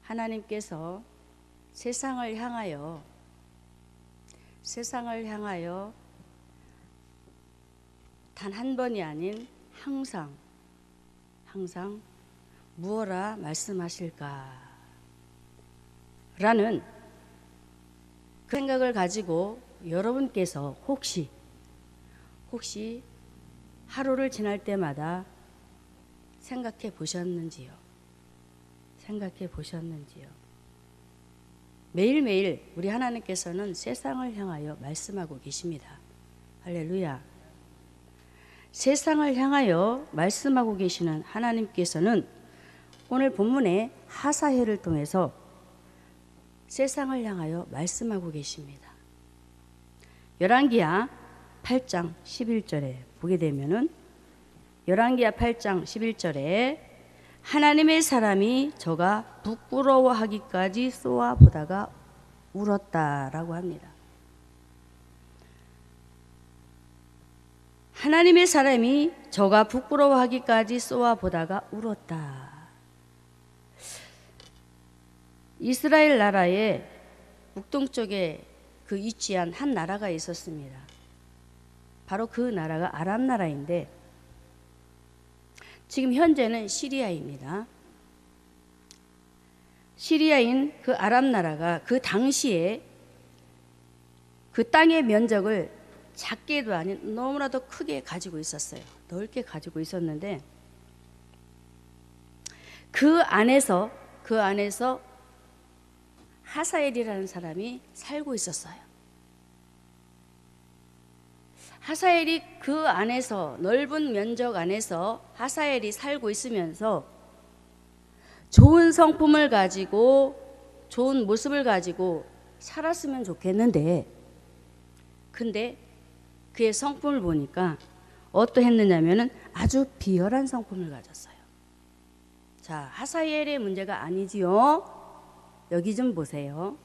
하나님께서 세상을 향하여 단 한 번이 아닌 항상 무엇라 말씀하실까 라는 그 생각을 가지고 여러분께서 혹시 하루를 지날 때마다 생각해 보셨는지요? 매일매일 우리 하나님께서는 세상을 향하여 말씀하고 계십니다. 할렐루야. 세상을 향하여 말씀하고 계시는 하나님께서는 오늘 본문의 하사회를 통해서 세상을 향하여 말씀하고 계십니다. 열왕기하 8장 11절에 보게 되면은 열왕기하 8장 11절에 하나님의 사람이 저가 부끄러워하기까지 쏘아보다가 울었다라고 합니다. 하나님의 사람이 저가 부끄러워하기까지 쏘아보다가 울었다. 이스라엘 나라의 북동쪽에 그 위치한 한 나라가 있었습니다. 바로 그 나라가 아람 나라인데 지금 현재는 시리아입니다. 시리아인 그 아람 나라가 그 당시에 그 땅의 면적을 작게도 아닌 너무나도 크게 가지고 있었어요. 넓게 가지고 있었는데 그 안에서 하사엘이라는 사람이 살고 있었어요. 하사엘이 그 안에서 넓은 면적 안에서 하사엘이 살고 있으면서 좋은 성품을 가지고 좋은 모습을 가지고 살았으면 좋겠는데 근데 그의 성품을 보니까 어떠했느냐면은 아주 비열한 성품을 가졌어요. 자, 하사엘의 문제가 아니지요. 여기 좀 보세요.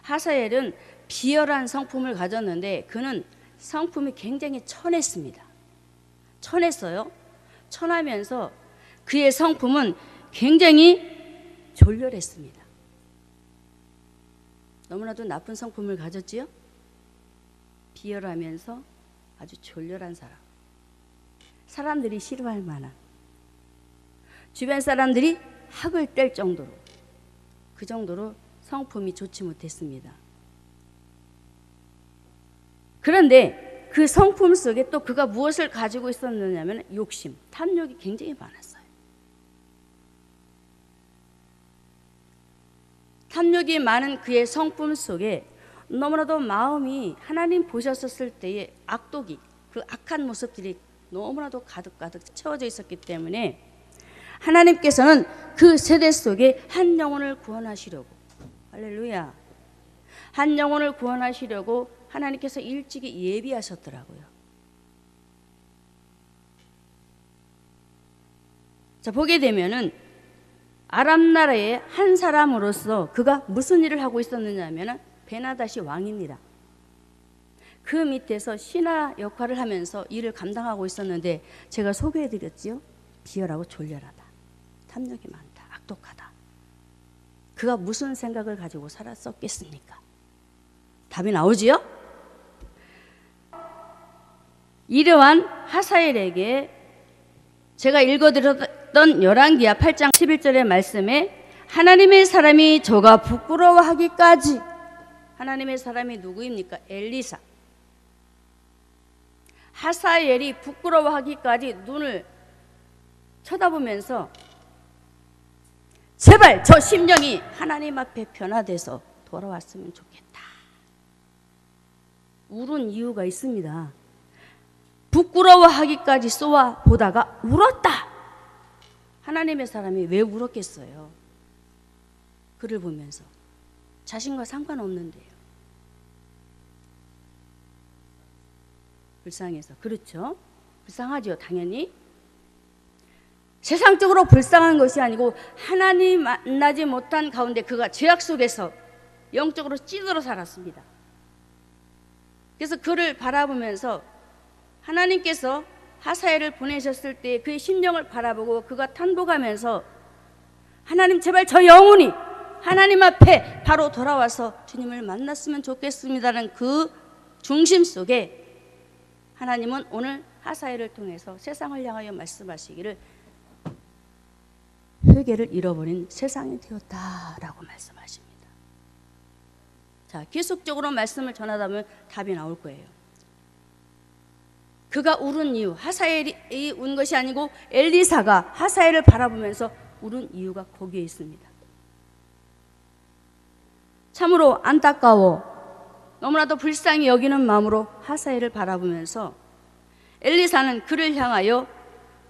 하사엘은 비열한 성품을 가졌는데 그는 성품이 굉장히 천했습니다. 천했어요. 천하면서 그의 성품은 굉장히 졸렬했습니다. 너무나도 나쁜 성품을 가졌지요. 비열하면서 아주 졸렬한 사람. 사람들이 싫어할 만한, 주변 사람들이 학을 뗄 정도로, 그 정도로 성품이 좋지 못했습니다. 그런데 그 성품 속에 또 그가 무엇을 가지고 있었느냐면 욕심, 탐욕이 굉장히 많았어요. 탐욕이 많은 그의 성품 속에 너무나도 마음이 하나님 보셨을 때의 악독이, 그 악한 모습들이 너무나도 가득가득 채워져 있었기 때문에 하나님께서는 그 세대 속에 한 영혼을 구원하시려고, 할렐루야, 한 영혼을 구원하시려고 하나님께서 일찍이 예비하셨더라고요. 자, 보게 되면은 아람 나라의 한 사람으로서 그가 무슨 일을 하고 있었느냐 하면은 베나닷이 왕입니다. 그 밑에서 신하 역할을 하면서 일을 감당하고 있었는데 제가 소개해드렸지요. 비열하고 졸렬하다, 탐욕이 많다, 악독하다. 그가 무슨 생각을 가지고 살았었겠습니까? 답이 나오지요? 이러한 하사엘에게 제가 읽어드렸던 열왕기하 8장 11절의 말씀에 하나님의 사람이 저가 부끄러워하기까지, 하나님의 사람이 누구입니까? 엘리사. 하사엘이 부끄러워하기까지 눈을 쳐다보면서 제발 저 심령이 하나님 앞에 변화돼서 돌아왔으면 좋겠다. 울은 이유가 있습니다. 부끄러워하기까지 쏘아 보다가 울었다. 하나님의 사람이 왜 울었겠어요? 그를 보면서 자신과 상관없는데요. 불쌍해서. 그렇죠? 불쌍하지요, 당연히. 세상적으로 불쌍한 것이 아니고 하나님 만나지 못한 가운데 그가 죄악 속에서 영적으로 찌들어 살았습니다. 그래서 그를 바라보면서 하나님께서 하사엘을 보내셨을 때 그의 심령을 바라보고 그가 탄복하면서 하나님 제발 저 영혼이 하나님 앞에 바로 돌아와서 주님을 만났으면 좋겠습니다라는 그 중심 속에 하나님은 오늘 하사엘을 통해서 세상을 향하여 말씀하시기를 회개를 잃어버린 세상이 되었다라고 말씀하십니다. 자, 계속적으로 말씀을 전하다 보면 답이 나올 거예요. 그가 울은 이유, 하사엘이 운 것이 아니고 엘리사가 하사엘을 바라보면서 울은 이유가 거기에 있습니다. 참으로 안타까워 너무나도 불쌍히 여기는 마음으로 하사엘을 바라보면서 엘리사는 그를 향하여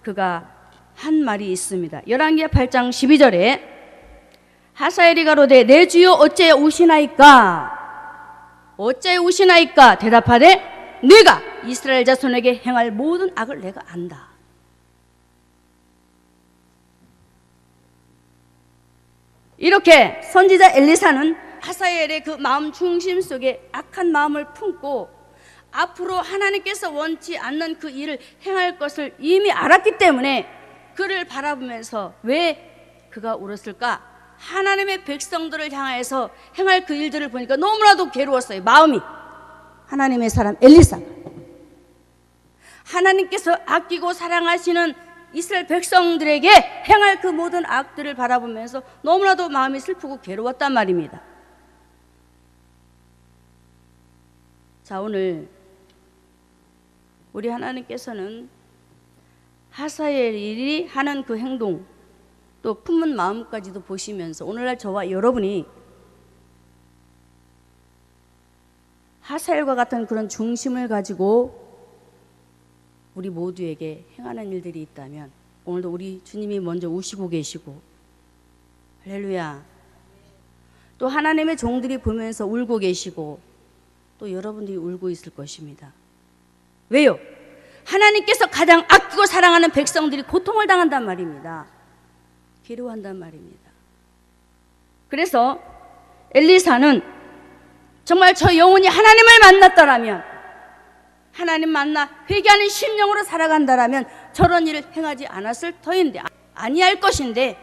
그가 한 말이 있습니다. 열왕기하 8장 12절에 하사엘이 가로되 내 주여 어째 우시나이까? 어째 우시나이까? 대답하되 네가 이스라엘 자손에게 행할 모든 악을 내가 안다. 이렇게 선지자 엘리사는 하사엘의 그 마음 중심 속에 악한 마음을 품고 앞으로 하나님께서 원치 않는 그 일을 행할 것을 이미 알았기 때문에 그를 바라보면서 왜 그가 울었을까? 하나님의 백성들을 향해서 행할 그 일들을 보니까 너무나도 괴로웠어요. 마음이. 하나님의 사람 엘리사가 하나님께서 아끼고 사랑하시는 이스라엘 백성들에게 행할 그 모든 악들을 바라보면서 너무나도 마음이 슬프고 괴로웠단 말입니다. 자, 오늘 우리 하나님께서는 하사엘이 하는 그 행동 또 품은 마음까지도 보시면서 오늘날 저와 여러분이 하사엘과 같은 그런 중심을 가지고 우리 모두에게 행하는 일들이 있다면 오늘도 우리 주님이 먼저 우시고 계시고 할렐루야, 또 하나님의 종들이 보면서 울고 계시고 또 여러분들이 울고 있을 것입니다. 왜요? 하나님께서 가장 아끼고 사랑하는 백성들이 고통을 당한단 말입니다. 괴로워한단 말입니다. 그래서 엘리사는 정말 저 영혼이 하나님을 만났더라면, 하나님 만나 회개하는 심령으로 살아간다라면 저런 일을 행하지 않았을 터인데, 아니할 것인데,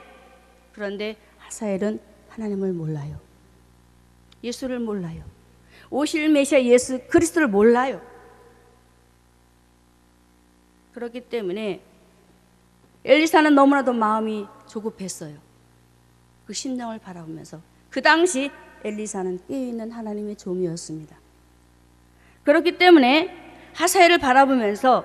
그런데 하사엘은 하나님을 몰라요. 예수를 몰라요. 오실 메시아 예수 그리스도를 몰라요. 그렇기 때문에 엘리사는 너무나도 마음이 조급했어요. 그 심령을 바라보면서. 그 당시 엘리사는 깨어있는 하나님의 종이었습니다. 그렇기 때문에 하사엘을 바라보면서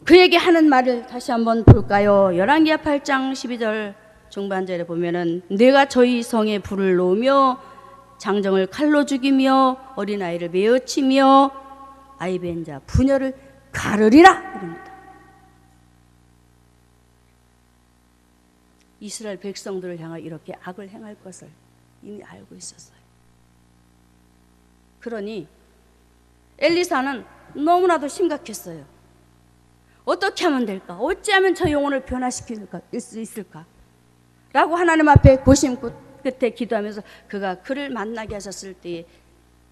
그에게 하는 말을 다시 한번 볼까요? 열왕기하 8장 12절 중반절에 보면은 내가 저희 성에 불을 놓으며 장정을 칼로 죽이며 어린아이를 메어치며 아이벤 자 부녀를 가르리라 이럽니다. 이스라엘 백성들을 향하여 이렇게 악을 행할 것을 이미 알고 있었어요. 그러니 엘리사는 너무나도 심각했어요. 어떻게 하면 될까? 어찌하면 저 영혼을 변화시킬 수 있을까? 라고 하나님 앞에 고심 끝에 기도하면서 그가 그를 만나게 하셨을 때에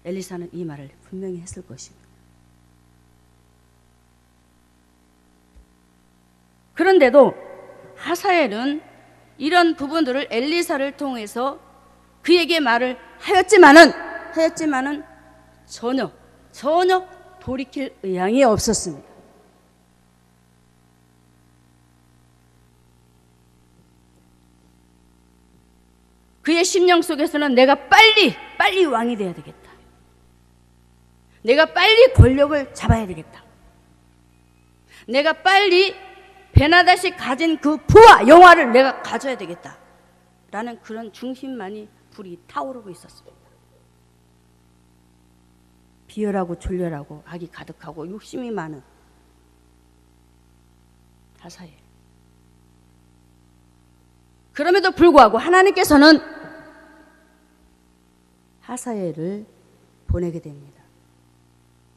엘리사는 이 말을 분명히 했을 것입니다. 그런데도 하사엘은 이런 부분들을 엘리사를 통해서 그에게 말을 하였지만은 전혀 돌이킬 의향이 없었습니다. 그의 심령 속에서는 내가 빨리 왕이 되어야 되겠다. 내가 빨리 권력을 잡아야 되겠다. 내가 빨리 베나닷이 가진 그 부와 영화를 내가 가져야 되겠다. 라는 그런 중심만이 불이 타오르고 있었습니다. 비열하고 졸렬하고 악이 가득하고 욕심이 많은 하사엘. 그럼에도 불구하고 하나님께서는 하사엘을 보내게 됩니다.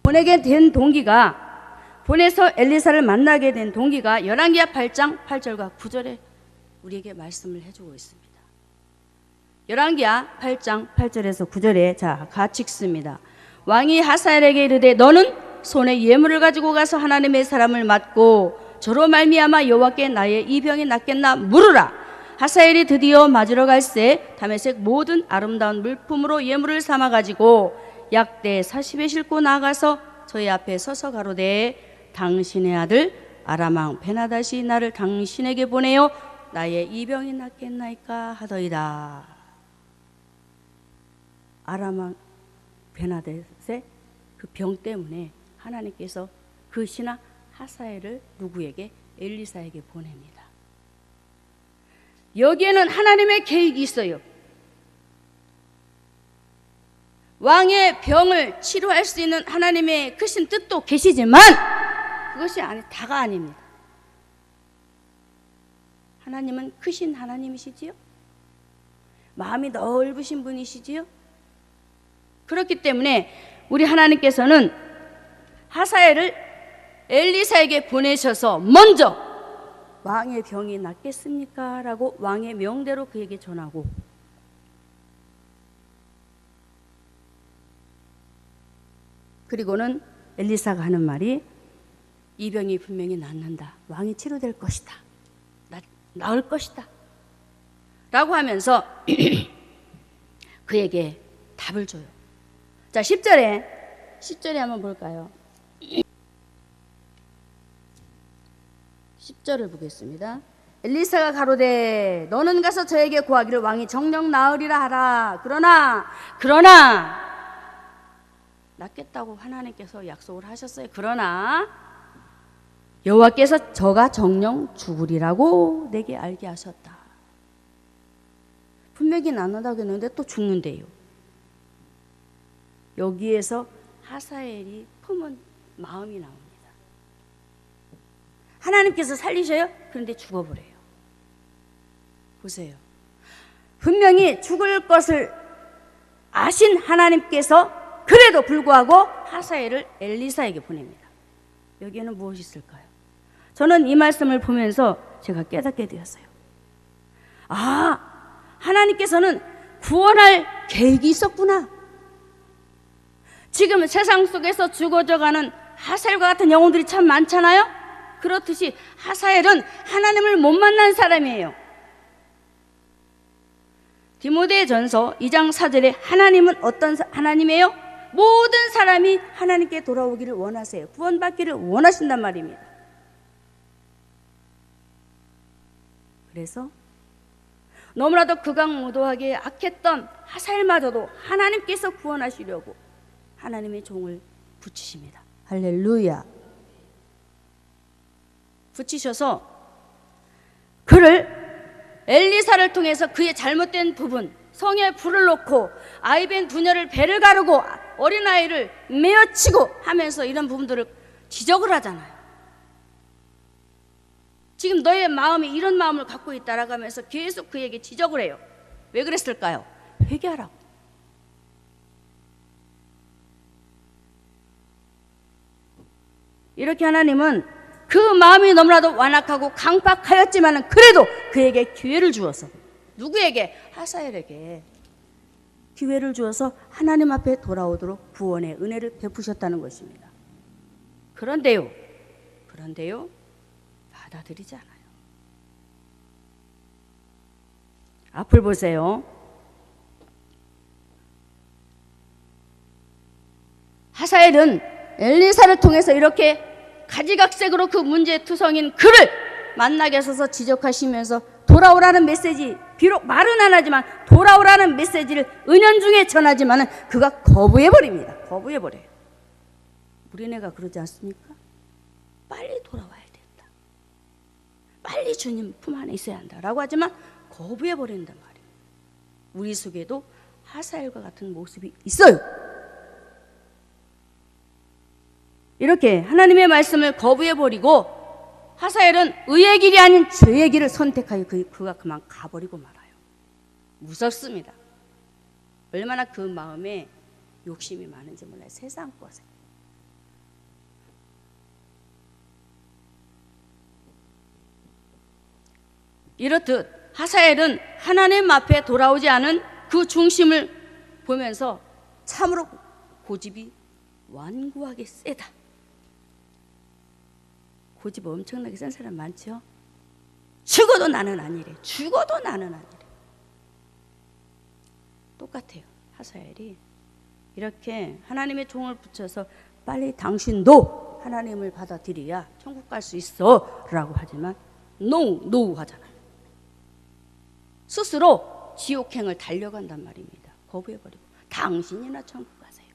보내게 된 동기가, 보내서 엘리사를 만나게 된 동기가 열왕기하 8장 8절과 9절에 우리에게 말씀을 해주고 있습니다. 열왕기하 8장 8절에서 9절에 자 같이 읽습니다. 왕이 하사엘에게 이르되 너는 손에 예물을 가지고 가서 하나님의 사람을 맞고 저로 말미암아 여호와께 나의 이 병이 낫겠나 물으라. 하사엘이 드디어 맞으러 갈새 다메섹 모든 아름다운 물품으로 예물을 삼아 가지고 약대 40에 싣고 나가서 저희 앞에 서서 가로되 당신의 아들 아람 왕 베나닷이 나를 당신에게 보내어 나의 이 병이 낫겠나이까 하더이다. 아람 왕 베나닷의 그 병 때문에 하나님께서 그 신하 하사엘을 누구에게? 엘리사에게 보냅니다. 여기에는 하나님의 계획이 있어요. 왕의 병을 치료할 수 있는 하나님의 크신 뜻도 계시지만 그것이 다가 아닙니다. 하나님은 크신 하나님이시지요? 마음이 넓으신 분이시지요? 그렇기 때문에 우리 하나님께서는 하사엘을 엘리사에게 보내셔서 먼저 왕의 병이 낫겠습니까? 라고 왕의 명대로 그에게 전하고, 그리고는 엘리사가 하는 말이 이 병이 분명히 낫는다. 왕이 치료될 것이다. 나을 것이다. 라고 하면서 그에게 답을 줘요. 자, 10절에 한번 볼까요? 10절을 보겠습니다. 엘리사가 가로되 너는 가서 저에게 구하기를 왕이 정녕 나으리라 하라. 그러나 낫겠다고 하나님께서 약속을 하셨어요. 그러나 여호와께서 저가 정녕 죽으리라고 내게 알게 하셨다. 분명히 낫는다고 했는데 또 죽는데요. 여기에서 하사엘이 품은 마음이 나옵니다. 하나님께서 살리셔요? 그런데 죽어버려요. 보세요. 분명히 죽을 것을 아신 하나님께서 그래도 불구하고 하사엘을 엘리사에게 보냅니다. 여기에는 무엇이 있을까요? 저는 이 말씀을 보면서 제가 깨닫게 되었어요. 하나님께서는 구원할 계획이 있었구나. 지금 세상 속에서 죽어져가는 하사엘과 같은 영혼들이 참 많잖아요. 그렇듯이 하사엘은 하나님을 못 만난 사람이에요. 디모데전서 2장 4절에 하나님은 어떤 하나님이에요? 모든 사람이 하나님께 돌아오기를 원하세요. 구원받기를 원하신단 말입니다. 그래서 너무나도 극악무도하게 악했던 하사엘마저도 하나님께서 구원하시려고 하나님의 종을 붙이십니다. 할렐루야. 붙이셔서 그를 엘리사를 통해서 그의 잘못된 부분, 성에 불을 놓고 아이벤 부녀를 배를 가르고 어린아이를 메어치고 하면서 이런 부분들을 지적을 하잖아요. 지금 너의 마음이 이런 마음을 갖고 있다라고 하면서 계속 그에게 지적을 해요. 왜 그랬을까요? 회개하라고. 이렇게 하나님은 그 마음이 너무나도 완악하고 강팍하였지만 그래도 그에게 기회를 주어서, 누구에게? 하사엘에게 기회를 주어서 하나님 앞에 돌아오도록 구원의 은혜를 베푸셨다는 것입니다. 그런데요 받아들이지 않아요. 앞을 보세요. 하사엘은 엘리사를 통해서 이렇게 가지각색으로 그 문제투성인 그를 만나게 하셔서 지적하시면서 돌아오라는 메시지, 비록 말은 안 하지만 돌아오라는 메시지를 은연중에 전하지만 그가 거부해버립니다. 거부해버려요. 우리네가 그러지 않습니까? 빨리 돌아와야 된다. 빨리 주님 품 안에 있어야 한다라고 하지만 거부해버린단 말이에요. 우리 속에도 하사엘과 같은 모습이 있어요. 이렇게 하나님의 말씀을 거부해버리고 하사엘은 의의 길이 아닌 죄의 길을 선택하여 그가 그만 가버리고 말아요. 무섭습니다. 얼마나 그 마음에 욕심이 많은지 몰라요. 세상 것에. 이렇듯 하사엘은 하나님 앞에 돌아오지 않은 그 중심을 보면서 참으로 고집이 완고하게 세다. 고집 엄청나게 센 사람 많죠? 죽어도 나는 아니래. 죽어도 나는 아니래. 똑같아요. 하사엘이 이렇게 하나님의 종을 붙여서 빨리 당신도 하나님을 받아들여야 천국 갈 수 있어 라고 하지만 노 하잖아요. 스스로 지옥행을 달려간단 말입니다. 거부해버리고 당신이나 천국 가세요.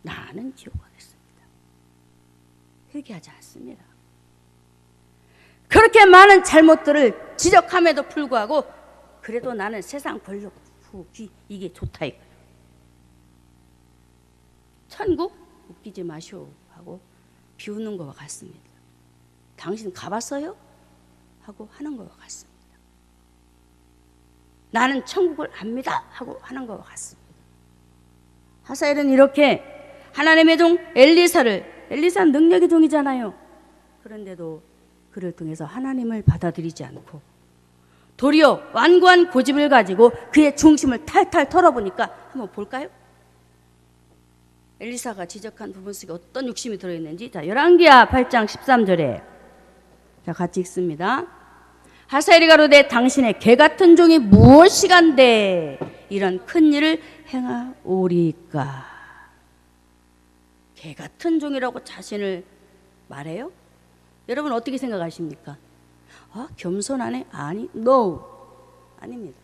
나는 지옥 가겠습니다. 회개하지 않습니다. 그렇게 많은 잘못들을 지적함에도 불구하고 그래도 나는 세상 권력 후기 이게 좋다 이거예요. 천국 웃기지 마시오 하고 비웃는 것과 같습니다. 당신 가봤어요? 하고 하는 것과 같습니다. 나는 천국을 압니다 하고 하는 것과 같습니다. 하사엘은 이렇게 하나님의 종 엘리사는 능력의 종이잖아요. 그런데도 그를 통해서 하나님을 받아들이지 않고 도리어 완고한 고집을 가지고 그의 중심을 탈탈 털어보니까 한번 볼까요? 엘리사가 지적한 부분 속에 어떤 욕심이 들어있는지. 자, 열왕기하 8장 13절에 자 같이 읽습니다. 하사엘이 가로되 당신의 개같은 종이 무엇이간데 이런 큰 일을 행하오리까. 개같은 종이라고 자신을 말해요? 여러분 어떻게 생각하십니까? 겸손하네? 아니, no. 아닙니다.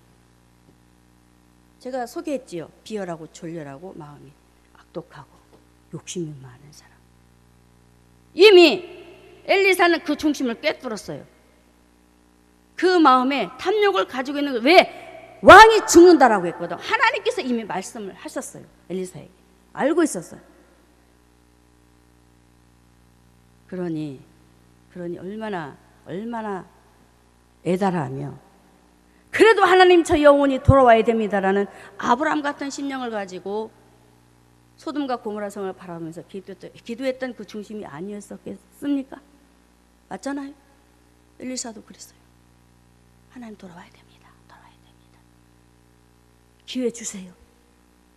제가 소개했지요. 비열하고 졸렬하고 마음이 악독하고 욕심이 많은 사람. 이미 엘리사는 그 중심을 꿰뚫었어요. 그 마음에 탐욕을 가지고 있는 거. 왜? 왕이 죽는다라고 했거든. 하나님께서 이미 말씀을 하셨어요. 엘리사에게. 알고 있었어요. 그러니 얼마나 애달하며 그래도 하나님 저 영혼이 돌아와야 됩니다라는 아브라함 같은 심령을 가지고 소돔과 고모라 성을 바라보면서 기도했던 그 중심이 아니었었겠습니까? 맞잖아요. 엘리사도 그랬어요. 하나님 돌아와야 됩니다. 기회 주세요.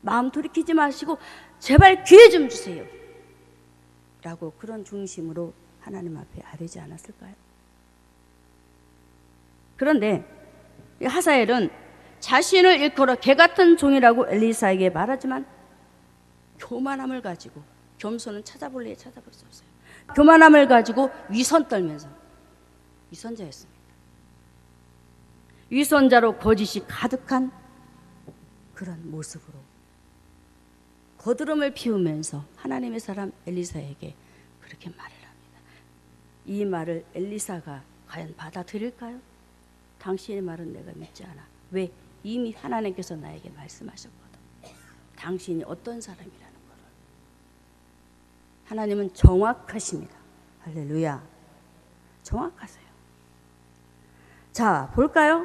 마음 돌이키지 마시고 제발 기회 좀 주세요 라고 그런 중심으로 하나님 앞에 아뢰지 않았을까요? 그런데 하사엘은 자신을 일컬어 개같은 종이라고 엘리사에게 말하지만 교만함을 가지고, 겸손은 찾아볼 수 없어요. 교만함을 가지고 위선 떨면서 위선자였습니다. 위선자로 거짓이 가득한 그런 모습으로 거드름을 피우면서 하나님의 사람 엘리사에게 그렇게 말을 합니다. 이 말을 엘리사가 과연 받아들일까요? 당신의 말은 내가 믿지 않아. 왜? 이미 하나님께서 나에게 말씀하셨거든. 당신이 어떤 사람이라는 것을. 하나님은 정확하십니다. 할렐루야. 정확하세요. 자, 볼까요?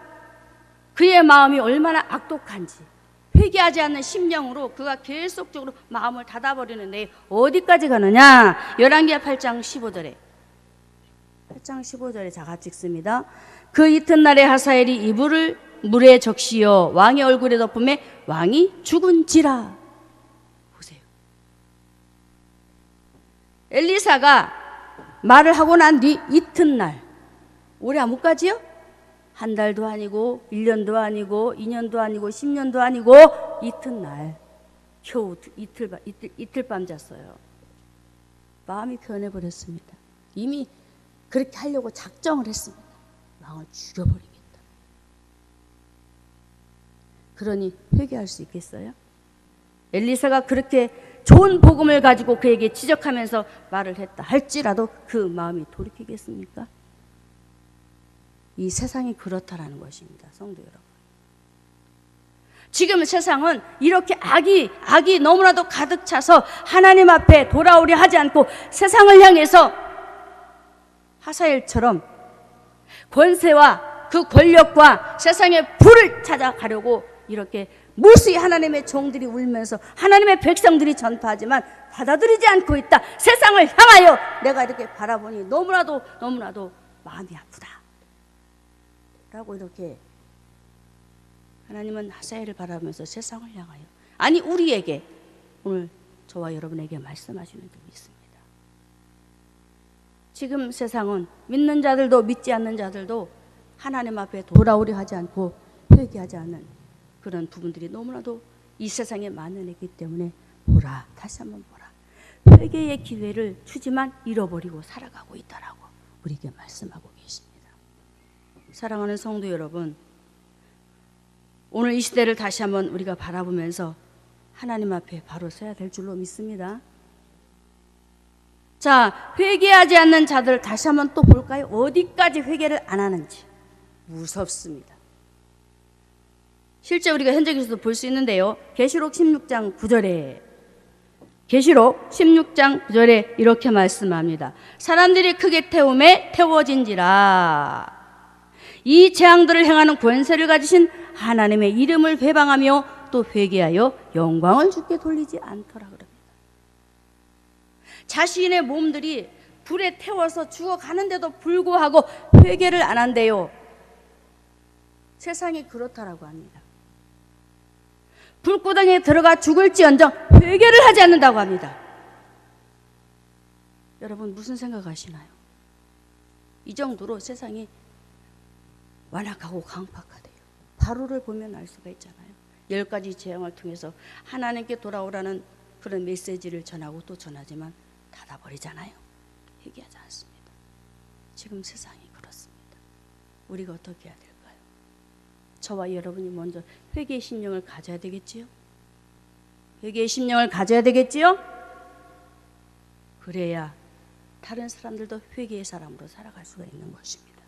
그의 마음이 얼마나 악독한지. 회개하지 않는 심령으로 그가 계속적으로 마음을 닫아버리는데 어디까지 가느냐? 열왕기하 8장 15절에 8장 15절에 자 같이 읽습니다. 그 이튿날에 하사엘이 이불을 물에 적시어 왕의 얼굴에 덮음에 왕이 죽은지라. 보세요. 엘리사가 말을 하고 난 뒤 이튿날, 올해 못 가지요? 한 달도 아니고 1년도 아니고 2년도 아니고 10년도 아니고 이튿날 겨우 이틀 밤 잤어요. 마음이 변해버렸습니다. 이미 그렇게 하려고 작정을 했습니다. 왕을 죽여버리겠다. 그러니 회개할 수 있겠어요? 엘리사가 그렇게 좋은 복음을 가지고 그에게 지적하면서 말을 했다 할지라도 그 마음이 돌이키겠습니까? 이 세상이 그렇다라는 것입니다. 성도 여러분. 지금 세상은 이렇게 악이 너무나도 가득 차서 하나님 앞에 돌아오려 하지 않고 세상을 향해서 하사엘처럼 권세와 그 권력과 세상의 불을 찾아가려고 이렇게 무수히 하나님의 종들이 울면서 하나님의 백성들이 전파하지만 받아들이지 않고 있다. 세상을 향하여 내가 이렇게 바라보니 너무나도 마음이 아프다 라고 이렇게 하나님은 하사엘을 바라보면서 세상을 향하여, 아니 우리에게 오늘 저와 여러분에게 말씀하시는 줄 믿습니다. 지금 세상은 믿는 자들도 믿지 않는 자들도 하나님 앞에 돌아오려 하지 않고 회개하지 않는 그런 부분들이 너무나도 이 세상에 만연했기 때문에 보라, 다시 한번 보라. 회개의 기회를 주지만 잃어버리고 살아가고 있다라고 우리에게 말씀하고 계십니다. 사랑하는 성도 여러분, 오늘 이 시대를 다시 한번 우리가 바라보면서 하나님 앞에 바로 서야 될 줄로 믿습니다. 자, 회개하지 않는 자들 다시 한번 또 볼까요? 어디까지 회개를 안 하는지. 무섭습니다. 실제 우리가 현장에서도 볼 수 있는데요. 계시록 16장 9절에 이렇게 말씀합니다. 사람들이 크게 태움에 태워진지라. 이 재앙들을 행하는 권세를 가지신 하나님의 이름을 회방하며 또 회개하여 영광을 주께 돌리지 않더라 그럽니다. 자신의 몸들이 불에 태워서 죽어가는데도 불구하고 회개를 안 한대요. 세상이 그렇다라고 합니다. 불구덩이에 들어가 죽을지언정 회개를 하지 않는다고 합니다. 여러분 무슨 생각하시나요? 이 정도로 세상이 완악하고 강팍하대요. 바로를 보면 알 수가 있잖아요. 10가지 재앙을 통해서 하나님께 돌아오라는 그런 메시지를 전하고 또 전하지만 닫아버리잖아요. 회개하지 않습니다. 지금 세상이 그렇습니다. 우리가 어떻게 해야 될까요? 저와 여러분이 먼저 회개의 심령을 가져야 되겠지요? 회개의 심령을 가져야 되겠지요? 그래야 다른 사람들도 회개의 사람으로 살아갈 수가 있는 것입니다.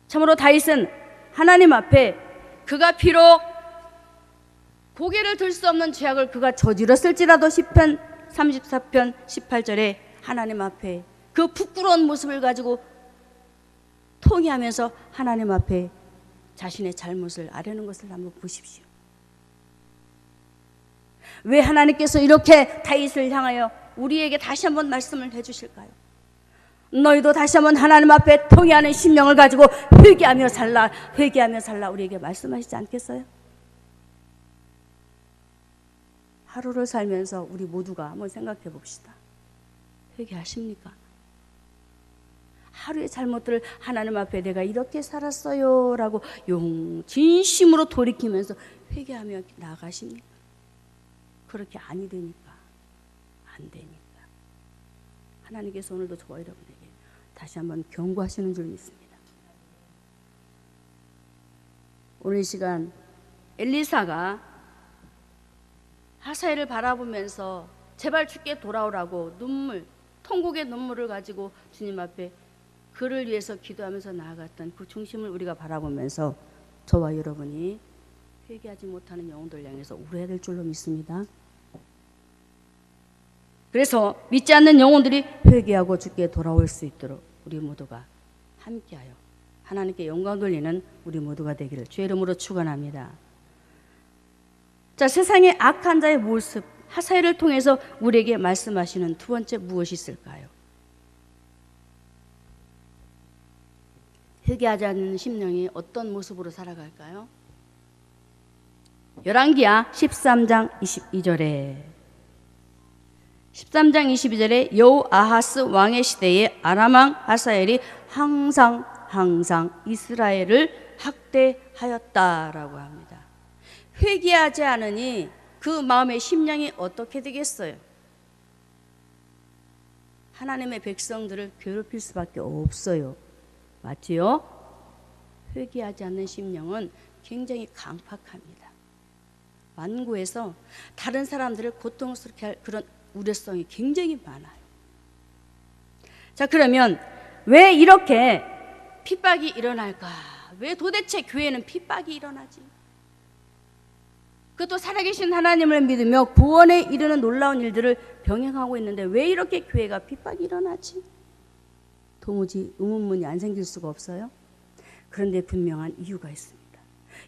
참으로 다윗은 하나님 앞에 그가 비록 고개를 들 수 없는 죄악을 그가 저질렀을지라도 시편 34편 18절에 하나님 앞에 그 부끄러운 모습을 가지고 통회하면서 하나님 앞에 자신의 잘못을 아뢰는 것을 한번 보십시오. 왜 하나님께서 이렇게 다윗을 향하여 우리에게 다시 한번 말씀을 해주실까요? 너희도 다시 한번 하나님 앞에 통회하는 심령을 가지고 회개하며 살라, 회개하며 살라 우리에게 말씀하시지 않겠어요? 하루를 살면서 우리 모두가 한번 생각해 봅시다. 회개하십니까? 하루의 잘못들을 하나님 앞에 내가 이렇게 살았어요 라고 진심으로 돌이키면서 회개하며 나아가십니까? 그렇게 아니 되니까, 안 되니까 하나님께서 오늘도 저와 여러분에게 다시 한번 경고하시는 줄 믿습니다. 오늘 이 시간 엘리사가 하사엘을 바라보면서 제발 주께 돌아오라고 통곡의 눈물을 가지고 주님 앞에 그를 위해서 기도하면서 나아갔던 그 중심을 우리가 바라보면서 저와 여러분이 회개하지 못하는 영혼들 향해서 울어야 될 줄로 믿습니다. 그래서 믿지 않는 영혼들이 회개하고 주께 돌아올 수 있도록 우리 모두가 함께하여 하나님께 영광 돌리는 우리 모두가 되기를 주의 이름으로 축원합니다. 자, 세상의 악한 자의 모습 하사엘을 통해서 우리에게 말씀하시는 두 번째 무엇이 있을까요? 회개하지 않는 심령이 어떤 모습으로 살아갈까요? 열왕기하 13장 22절에 여호아하스 왕의 시대에 아람 왕 하사엘이 항상 이스라엘을 학대하였다라고 합니다. 회개하지 않으니 그 마음의 심령이 어떻게 되겠어요? 하나님의 백성들을 괴롭힐 수밖에 없어요. 맞지요? 회개하지 않는 심령은 굉장히 강팍합니다. 완고해서 다른 사람들을 고통스럽게 할 그런 우려성이 굉장히 많아요. 자, 그러면 왜 이렇게 핍박이 일어날까? 왜 도대체 교회는 핍박이 일어나지? 그것도 살아계신 하나님을 믿으며 구원에 이르는 놀라운 일들을 병행하고 있는데 왜 이렇게 교회가 핍박이 일어나지? 도무지 의문문이 안 생길 수가 없어요. 그런데 분명한 이유가 있습니다.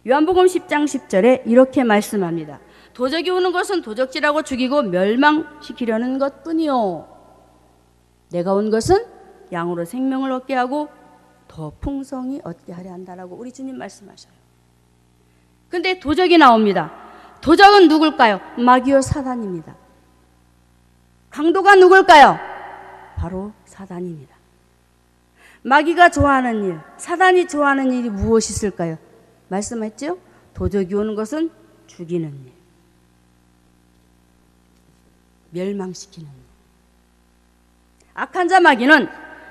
요한복음 10장 10절에 이렇게 말씀합니다. 도적이 오는 것은 도적질하고 죽이고 멸망시키려는 것뿐이요, 내가 온 것은 양으로 생명을 얻게 하고 더 풍성히 얻게 하려 한다라고 우리 주님 말씀하셔요. 근데 도적이 나옵니다. 도적은 누굴까요? 마귀요 사단입니다. 강도가 누굴까요? 바로 사단입니다. 마귀가 좋아하는 일, 사단이 좋아하는 일이 무엇이 있을까요? 말씀했죠? 도적이 오는 것은 죽이는 일, 멸망시키는 일. 악한 자 마귀는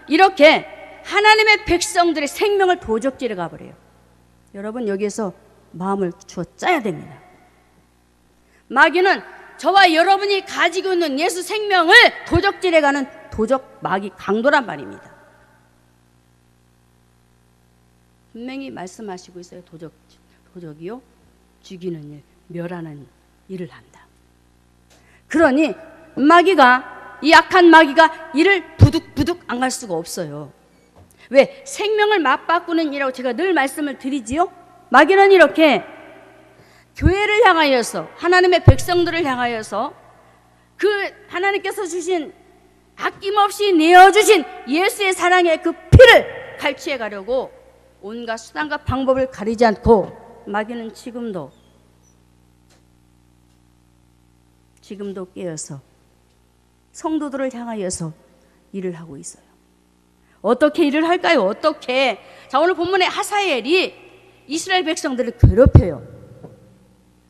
이렇게 하나님의 백성들의 생명을 도적질해 가버려요. 여러분, 여기에서 마음을 주어 짜야 됩니다. 마귀는 저와 여러분이 가지고 있는 예수 생명을 도적질해 가는 도적 마귀 강도란 말입니다. 분명히 말씀하시고 있어요. 도적이요, 죽이는 일, 멸하는 일을 한다. 그러니 마귀가, 이 악한 마귀가 이를 부득부득 안 갈 수가 없어요. 왜? 생명을 맞바꾸는 일이라고 제가 늘 말씀을 드리지요. 마귀는 이렇게 교회를 향하여서, 하나님의 백성들을 향하여서 그 하나님께서 주신, 아낌없이 내어주신 예수의 사랑의 그 피를 갈취해 가려고 온갖 수단과 방법을 가리지 않고 마귀는 지금도 깨어서 성도들을 향하여서 일을 하고 있어요. 어떻게 일을 할까요? 어떻게? 자, 오늘 본문에 하사엘이 이스라엘 백성들을 괴롭혀요.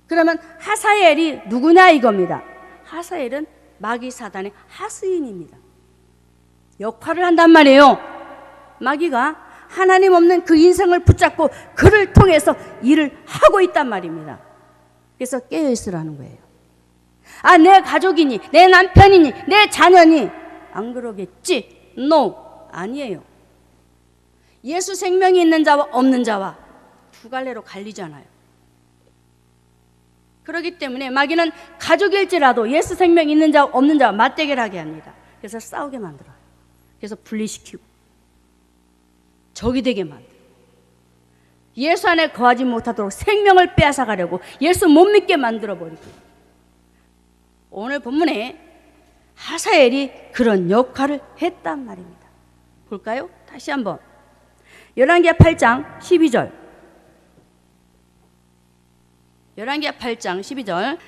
그러면 하사엘이 누구냐 이겁니다. 하사엘은 마귀 사단의 하수인입니다. 역할을 한단 말이에요. 마귀가 하나님 없는 그 인생을 붙잡고 그를 통해서 일을 하고 있단 말입니다. 그래서 깨어있으라는 거예요. 아, 내 가족이니, 내 남편이니, 내 자녀니 안 그러겠지? No, 아니에요. 예수 생명이 있는 자와 없는 자와 두 갈래로 갈리잖아요. 그렇기 때문에 마귀는 가족일지라도 예수 생명이 있는 자와 없는 자와 맞대결하게 합니다. 그래서 싸우게 만들어요. 그래서 분리시키고 적이 되게 만들어요. 예수 안에 거하지 못하도록 생명을 빼앗아 가려고 예수 못 믿게 만들어버리고, 오늘 본문에 하사엘이 그런 역할을 했단 말입니다. 볼까요? 다시 한번 열왕기하 8장 12절. 열왕기하 8장 12절.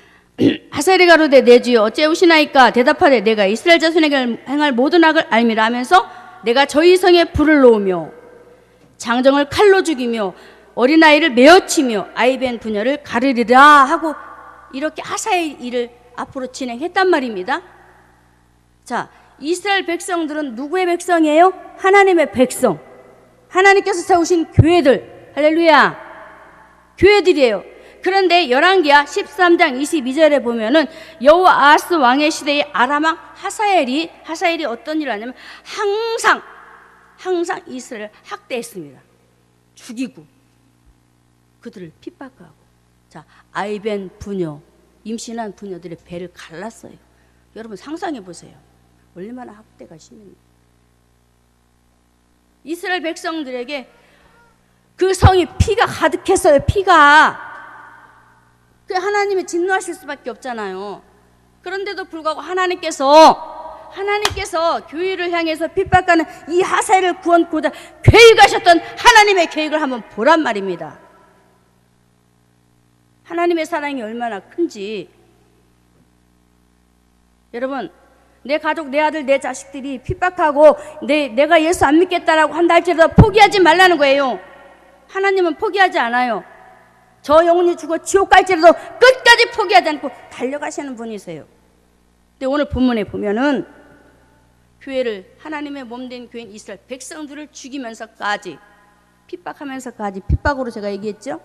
하사엘이 가로되 내 주여 어찌하시나이까? 대답하되 내가 이스라엘 자손에게 행할 모든 악을 알미라 하면서 내가 저희 성에 불을 놓으며 장정을 칼로 죽이며 어린아이를 메어치며 아이벤 부녀를 가르리라 하고 이렇게 하사엘 일을 앞으로 진행했단 말입니다. 자, 이스라엘 백성들은 누구의 백성이에요? 하나님의 백성. 하나님께서 세우신 교회들. 할렐루야. 교회들이에요. 그런데 열왕기하 13장 22절에 보면은 여호아하스 왕의 시대의 아람 왕 하사엘이 어떤 일을 하냐면 항상 이스라엘을 학대했습니다. 죽이고 그들을 핍박하고. 자, 아이벤 부녀, 임신한 부녀들의 배를 갈랐어요. 여러분 상상해 보세요. 얼마나 학대가 심했는지. 이스라엘 백성들에게 그 성이 피가 가득했어요. 피가. 그 하나님이 진노하실 수밖에 없잖아요. 그런데도 불구하고 하나님께서 교회를 향해서 핍박하는 이 하사엘을 구원코자 계획하셨던 하나님의 계획을 한번 보란 말입니다. 하나님의 사랑이 얼마나 큰지. 여러분, 내 가족, 내 아들, 내 자식들이 핍박하고 내가 예수 안 믿겠다라고 한다 할지라도 포기하지 말라는 거예요. 하나님은 포기하지 않아요. 저 영혼이 죽어 지옥 갈지라도 끝까지 포기하지 않고 달려가시는 분이세요. 근데 오늘 본문에 보면은 교회를, 하나님의 몸된 교회인 이스라엘 백성들을 죽이면서까지, 핍박하면서까지, 핍박으로 제가 얘기했죠.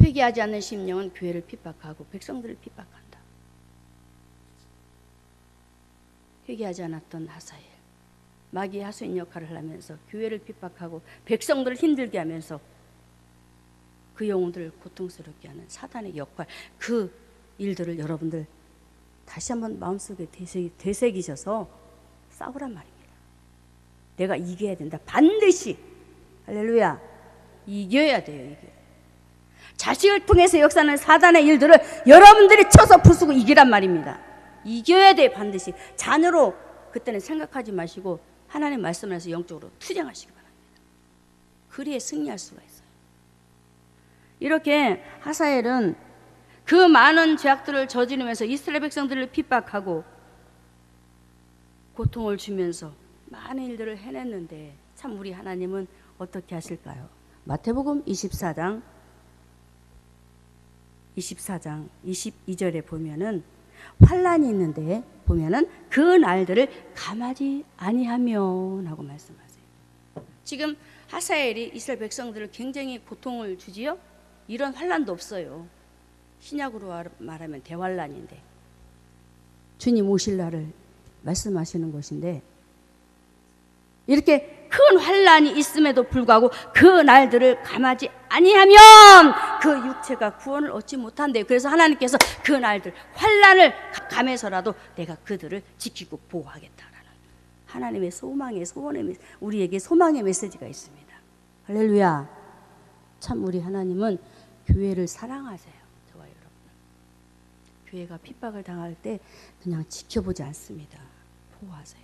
회개하지 않는 심령은 교회를 핍박하고 백성들을 핍박한다. 회개하지 않았던 하사엘, 마귀의 하수인 역할을 하면서 교회를 핍박하고 백성들을 힘들게 하면서 그 영혼들을 고통스럽게 하는 사단의 역할, 그 일들을 여러분들 다시 한번 마음속에 되새기셔서 싸우란 말입니다. 내가 이겨야 된다. 반드시. 할렐루야. 이겨야 돼요. 이겨야. 자식을 통해서 역사하는 사단의 일들을 여러분들이 쳐서 부수고 이기란 말입니다. 이겨야 돼. 반드시. 자녀로 그때는 생각하지 마시고 하나님 말씀을 해서 영적으로 투쟁하시기 바랍니다. 그리에 승리할 수가 있어요. 이렇게 하사엘은 그 많은 죄악들을 저지르면서 이스라엘 백성들을 핍박하고 고통을 주면서 많은 일들을 해냈는데 참 우리 하나님은 어떻게 하실까요? 마태복음 24장 22절에 보면은 환란이 있는데 보면은 그 날들을 감하지 아니하면 하고 말씀하세요. 지금 하사엘이 이스라엘 백성들을 굉장히 고통을 주지요? 이런 환란도 없어요. 신약으로 말하면 대환란인데 주님 오실 날을 말씀하시는 것인데 이렇게 큰 환란이 있음에도 불구하고 그 날들을 감하지 아니하면 그 육체가 구원을 얻지 못한대요. 그래서 하나님께서 그 날들 환란을 감해서라도 내가 그들을 지키고 보호하겠다라는 하나님의 소망의 소원의 우리에게 소망의 메시지가 있습니다. 할렐루야. 참 우리 하나님은 교회를 사랑하세요. 저와 여러분. 교회가 핍박을 당할 때 그냥 지켜보지 않습니다. 보호하세요.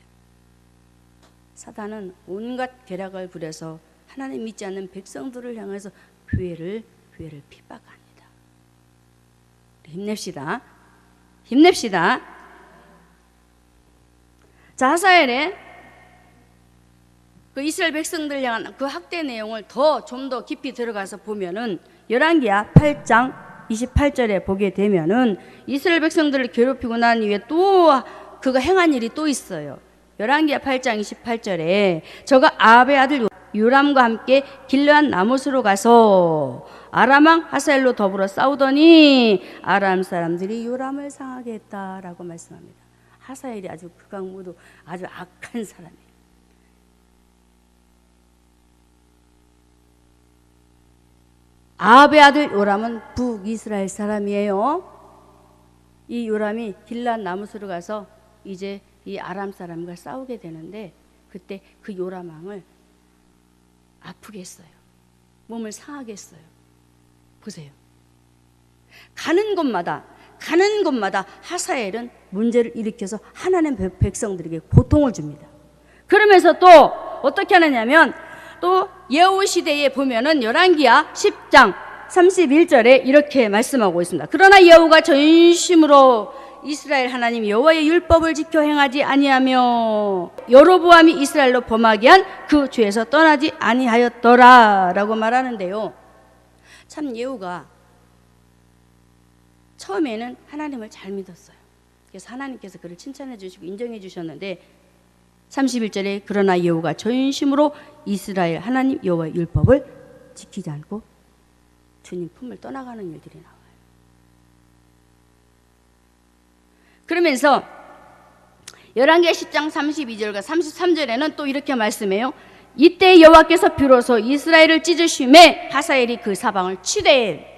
사단은 온갖 계략을 부려서 하나님 믿지 않는 백성들을 향해서 교회를 핍박합니다. 힘냅시다. 힘냅시다. 자, 하사엘의 그 이스라엘 백성들 향한 그 학대 내용을 좀 더 깊이 들어가서 보면은 열왕기하 8장 28절에 보게 되면은 이스라엘 백성들을 괴롭히고 난 이후에 또 그가 행한 일이 또 있어요. 열왕기하 8장 28절에 저가 아합의 아들 요람과 함께 길르앗 나못으로 가서 아람 왕 하사엘로 더불어 싸우더니 아람 사람들이 요람을 상하게 했다라고 말씀합니다. 하사엘이 아주 극악무도 아주 악한 사람이에요. 아합의 아들 요람은 북이스라엘 사람이에요. 이 요람이 길르앗 나못으로 가서 이제 이 아람 사람과 싸우게 되는데 그때 그 요람 왕을 아프게 했어요. 몸을 상하게 했어요. 보세요. 가는 곳마다 하사엘은 문제를 일으켜서 하나님 백성들에게 고통을 줍니다. 그러면서 또 어떻게 하느냐면 또 예후 시대에 보면은 열왕기하 10장 31절에 이렇게 말씀하고 있습니다. 그러나 예후가 전심으로 이스라엘 하나님 여호와의 율법을 지켜 행하지 아니하며 여로보암이 이스라엘로 범하게 한 그 죄에서 떠나지 아니하였더라라고 말하는데요. 참 예후가 처음에는 하나님을 잘 믿었어요. 그래서 하나님께서 그를 칭찬해 주시고 인정해 주셨는데 31절에 그러나 예후가 전심으로 이스라엘 하나님 여호와의 율법을 지키지 않고 주님 품을 떠나가는 일들이 나와요. 그러면서 열왕기하 10장 32절과 33절에는 또 이렇게 말씀해요. 이때 여호와께서 비로소 이스라엘을 찢으심에 하사엘이 그 사방을 치되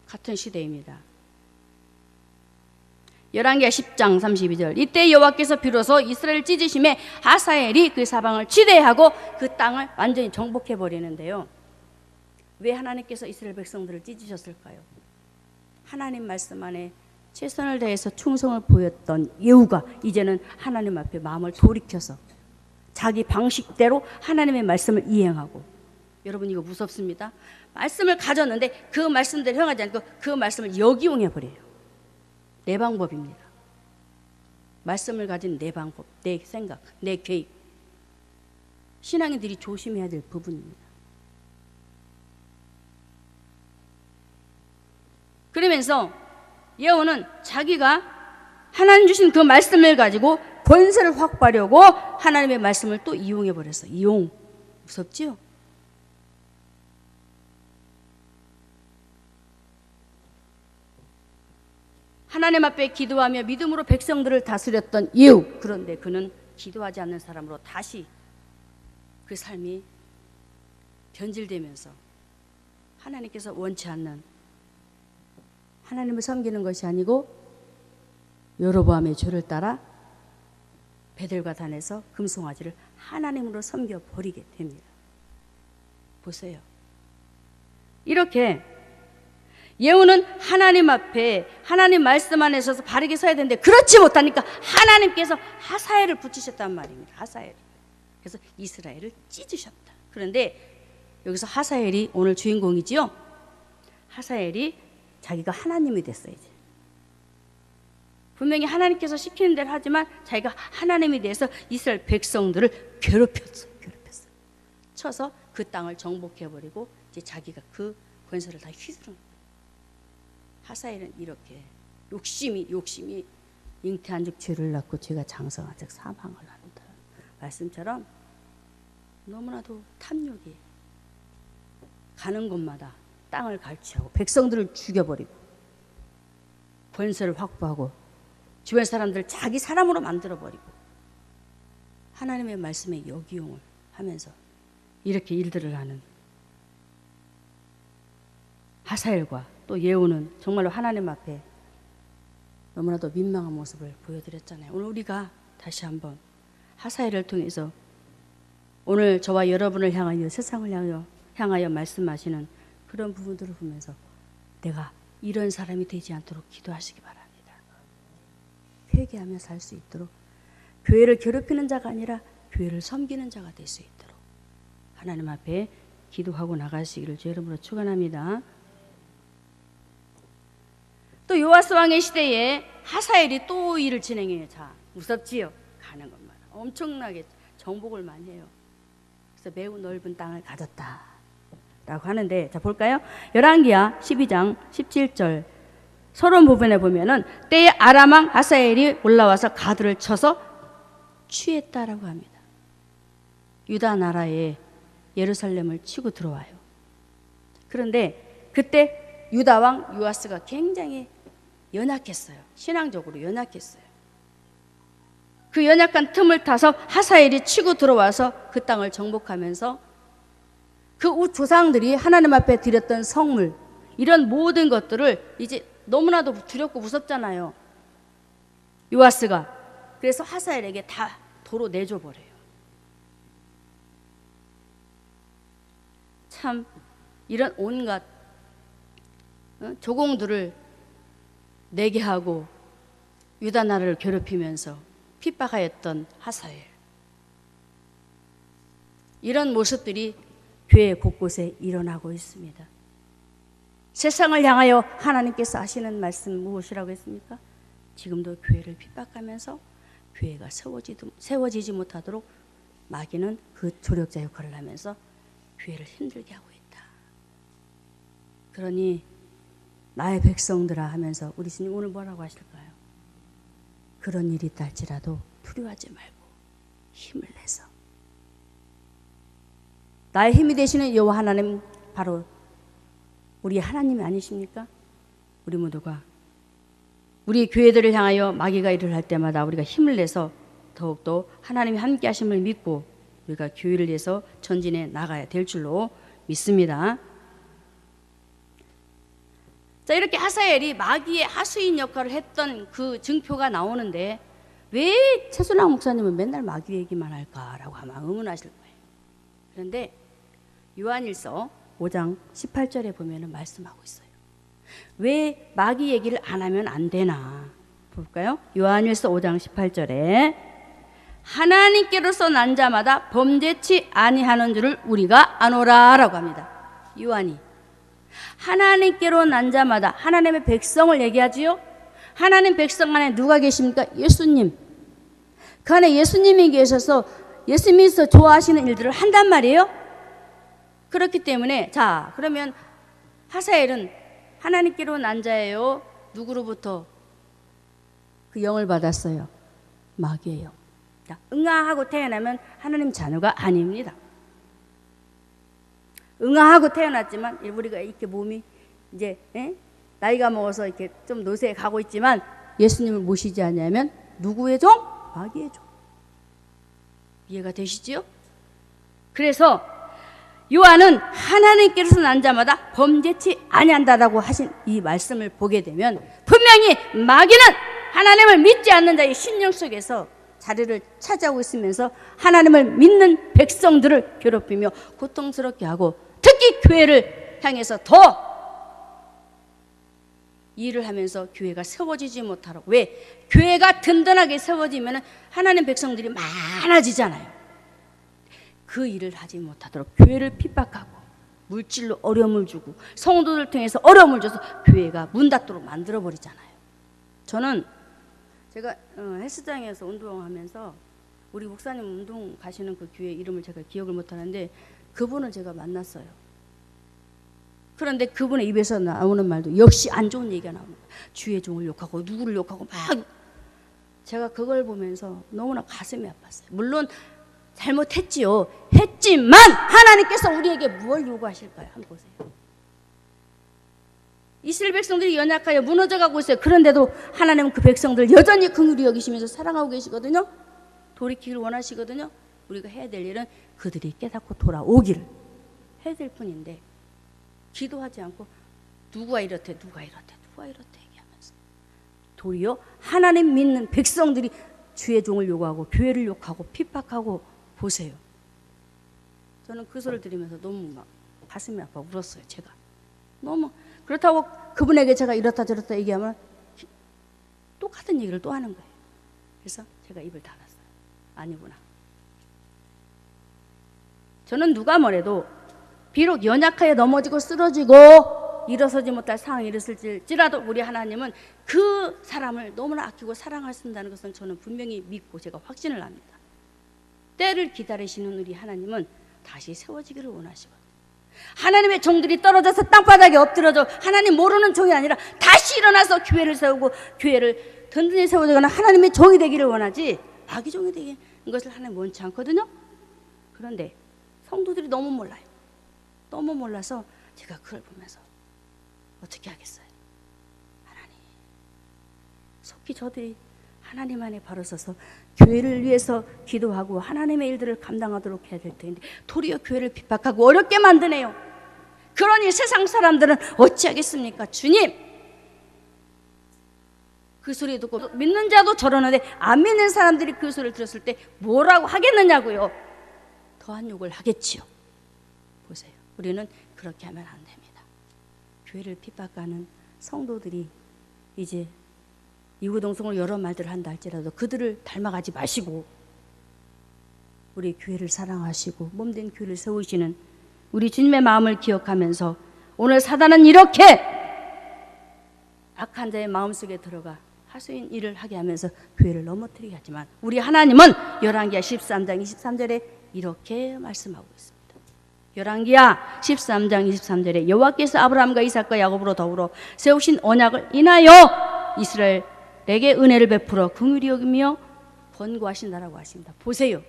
같은 시대입니다. 열왕기하 10장 32절 이때 여호와께서 비로소 이스라엘을 찢으심에 하사엘이 그 사방을 치대하고 그 땅을 완전히 정복해 버리는데요. 왜 하나님께서 이스라엘 백성들을 찢으셨을까요? 하나님 말씀 안에 최선을 다해서 충성을 보였던 예후가 이제는 하나님 앞에 마음을 돌이켜서 자기 방식대로 하나님의 말씀을 이행하고 여러분 이거 무섭습니다. 말씀을 가졌는데 그 말씀대로 행하지 않고 그 말씀을 역이용해 버려요. 내 방법입니다. 말씀을 가진 내 방법, 내 생각, 내 계획. 신앙인들이 조심해야 될 부분입니다. 그러면서 예후는 자기가 하나님 주신 그 말씀을 가지고 권세를 확보하려고 하나님의 말씀을 또 이용해 버렸어요. 이용. 무섭지요? 하나님 앞에 기도하며 믿음으로 백성들을 다스렸던 예후. 그런데 그는 기도하지 않는 사람으로 다시 그 삶이 변질되면서 하나님께서 원치 않는 하나님을 섬기는 것이 아니고 여로보암의 죄를 따라 베델과 단에서 금송아지를 하나님으로 섬겨버리게 됩니다. 보세요. 이렇게 예후는 하나님 앞에 하나님 말씀 안에 서서 바르게 서야 되는데 그렇지 못하니까 하나님께서 하사엘을 붙이셨단 말입니다. 하사엘. 그래서 이스라엘을 찢으셨다. 그런데 여기서 하사엘이 오늘 주인공이지요. 하사엘이 자기가 하나님이 됐어요. 이제. 분명히 하나님께서 시키는 대로 하지만 자기가 하나님에 대해서 이스라엘 백성들을 괴롭혔어. 쳐서 그 땅을 정복해버리고 이제 자기가 그 권세를 다 휘두른 거예요. 하사엘은 이렇게 욕심이 잉태한 즉 죄를 낳고 죄가 장성한 즉 사망을 하는다. 말씀처럼 너무나도 탐욕이 가는 곳마다 땅을 갈취하고 백성들을 죽여버리고 권세를 확보하고 주변 사람들을 자기 사람으로 만들어버리고 하나님의 말씀에 역이용을 하면서 이렇게 일들을 하는 하사엘과 또 예후는 정말로 하나님 앞에 너무나도 민망한 모습을 보여드렸잖아요. 오늘 우리가 다시 한번 하사엘을 통해서 오늘 저와 여러분을 향하여 세상을 향하여 말씀하시는 그런 부분들을 보면서 내가 이런 사람이 되지 않도록 기도하시기 바랍니다. 회개하며 살 수 있도록 교회를 괴롭히는 자가 아니라 교회를 섬기는 자가 될 수 있도록 하나님 앞에 기도하고 나가시기를 주의 이름으로 축원합니다. 또 요아스 왕의 시대에 하사엘이 또 일을 진행해요. 자, 무섭지요? 가는 것마다 엄청나게 정복을 많이 해요. 그래서 매우 넓은 땅을 가졌다 라고 하는데, 자 볼까요? 열왕기하 12장 17절 서론 부분에 보면은 때에 아람 왕 하사엘이 올라와서 가드를 쳐서 취했다라고 합니다. 유다 나라에 예루살렘을 치고 들어와요. 그런데 그때 유다 왕 요아스가 굉장히 연약했어요. 신앙적으로 연약했어요. 그 연약한 틈을 타서 하사엘이 치고 들어와서 그 땅을 정복하면서 그 조상들이 하나님 앞에 드렸던 성물, 이런 모든 것들을 이제 너무나도 두렵고 무섭잖아요. 요아스가. 그래서 하사엘에게 다 도로 내줘버려요. 참 이런 온갖 조공들을 내게 하고 유다 나라를 괴롭히면서 핍박하였던 하사엘, 이런 모습들이 교회 곳곳에 일어나고 있습니다. 세상을 향하여 하나님께서 하시는 말씀 무엇이라고 했습니까? 지금도 교회를 핍박하면서 교회가 세워지지 못하도록 마귀는 그 조력자 역할을 하면서 교회를 힘들게 하고 있다. 그러니 나의 백성들아 하면서 우리 주님 오늘 뭐라고 하실까요? 그런 일이 있다 할지라도 두려워하지 말고 힘을 내서, 나의 힘이 되시는 여호와 하나님 바로 우리 하나님이 아니십니까? 우리 모두가 우리 교회들을 향하여 마귀가 일을 할 때마다 우리가 힘을 내서 더욱더 하나님이 함께 하심을 믿고 우리가 교회를 위해서 전진해 나가야 될 줄로 믿습니다. 자, 이렇게 하사엘이 마귀의 하수인 역할을 했던 그 증표가 나오는데 왜 최순학 목사님은 맨날 마귀 얘기만 할까라고 아마 의문하실 거예요. 그런데 요한일서 5장 18절에 보면 말씀하고 있어요. 왜 마귀 얘기를 안 하면 안 되나 볼까요? 요한일서 5장 18절에 하나님께로서 난 자마다 범죄치 아니하는 줄을 우리가 아노라 라고 합니다. 요한이 하나님께로 난 자마다, 하나님의 백성을 얘기하지요. 하나님 백성 안에 누가 계십니까? 예수님. 그 안에 예수님이 계셔서 예수님께서 좋아하시는 일들을 한단 말이에요. 그렇기 때문에 자, 그러면 하사엘은 하나님께로 난 자예요? 누구로부터 그 영을 받았어요? 마귀의 영. 응아하고 태어나면 하나님 자녀가 아닙니다. 응아하고 태어났지만 우리가 이렇게 몸이 이제 나이가 먹어서 이렇게 좀 노쇠에 가고 있지만 예수님을 모시지 않냐면 누구의 종? 마귀의 종. 이해가 되시지요? 그래서 요한은 하나님께로서 난 자마다 범죄치 아니한다라고 하신 이 말씀을 보게 되면 분명히 마귀는 하나님을 믿지 않는 자의 심령 속에서 자리를 차지하고 있으면서 하나님을 믿는 백성들을 괴롭히며 고통스럽게 하고 특히 교회를 향해서 더 일을 하면서 교회가 세워지지 못하도록. 왜? 교회가 든든하게 세워지면 하나님 백성들이 많아지잖아요. 그 일을 하지 못하도록 교회를 핍박하고 물질로 어려움을 주고 성도들 통해서 어려움을 줘서 교회가 문 닫도록 만들어버리잖아요. 저는 제가 헬스장에서 운동하면서 우리 목사님 운동 가시는 그 교회 이름을 제가 기억을 못하는데 그분을 제가 만났어요. 그런데 그분의 입에서 나오는 말도 역시 안 좋은 얘기가 나옵니다. 주의 종을 욕하고 누구를 욕하고 막. 제가 그걸 보면서 너무나 가슴이 아팠어요. 물론 잘못했지요. 했지만 하나님께서 우리에게 무엇을 요구하실까요? 한번 보세요. 이스라엘 백성들이 연약하여 무너져가고 있어요. 그런데도 하나님은 그 백성들 여전히 긍휼히 여기시면서 사랑하고 계시거든요. 돌이키기를 원하시거든요. 우리가 해야 될 일은 그들이 깨닫고 돌아오기를 해야 될 뿐인데 기도하지 않고 누가 이렇대 얘기하면서 도리어 하나님 믿는 백성들이 주의 종을 요구하고 교회를 욕하고 핍박하고 보세요. 저는 그 소리를 들으면서 너무 막 가슴이 아파 울었어요. 제가 너무. 그렇다고 그분에게 제가 이렇다 저렇다 얘기하면 똑같은 얘기를 또 하는 거예요. 그래서 제가 입을 닫았어요. 아니구나. 저는 누가 뭐래도 비록 연약하여 넘어지고 쓰러지고 일어서지 못할 상황이 일었을지라도 우리 하나님은 그 사람을 너무나 아끼고 사랑하신다는 것은 저는 분명히 믿고 제가 확신을 합니다. 때를 기다리시는 우리 하나님은 다시 세워지기를 원하시거든요. 하나님의 종들이 떨어져서 땅바닥에 엎드려져 하나님 모르는 종이 아니라 다시 일어나서 교회를 세우고 교회를 든든히 세워지거나 하나님의 종이 되기를 원하지 악의 종이 되는 것을 하나님 원치 않거든요. 그런데 성도들이 너무 몰라요. 너무 몰라서 제가 그걸 보면서 어떻게 하겠어요. 하나님 속히 저들이 하나님 안에 바로 서서 교회를 위해서 기도하고 하나님의 일들을 감당하도록 해야 될 텐데 도리어 교회를 핍박하고 어렵게 만드네요. 그러니 세상 사람들은 어찌하겠습니까? 주님, 그 소리 듣고 믿는 자도 저러는데 안 믿는 사람들이 그 소리를 들었을 때 뭐라고 하겠느냐고요. 더한 욕을 하겠지요. 보세요. 우리는 그렇게 하면 안 됩니다. 교회를 핍박하는 성도들이 이제 이구동성으로 여러 말들을 한다 할지라도 그들을 닮아가지 마시고 우리 교회를 사랑하시고 몸된 교회를 세우시는 우리 주님의 마음을 기억하면서 오늘 사단은 이렇게 악한 자의 마음속에 들어가 하수인 일을 하게 하면서 교회를 넘어뜨리게 하지만 우리 하나님은 열왕기하 13장 23절에 이렇게 말씀하고 있습니다. 열왕기하 13장 23절에 여호와께서 아브라함과 이삭과 야곱으로 더불어 세우신 언약을 인하여 이스라엘에게 은혜를 베풀어 긍휼히 여기며 권고하신다라고 하십니다. 보세요.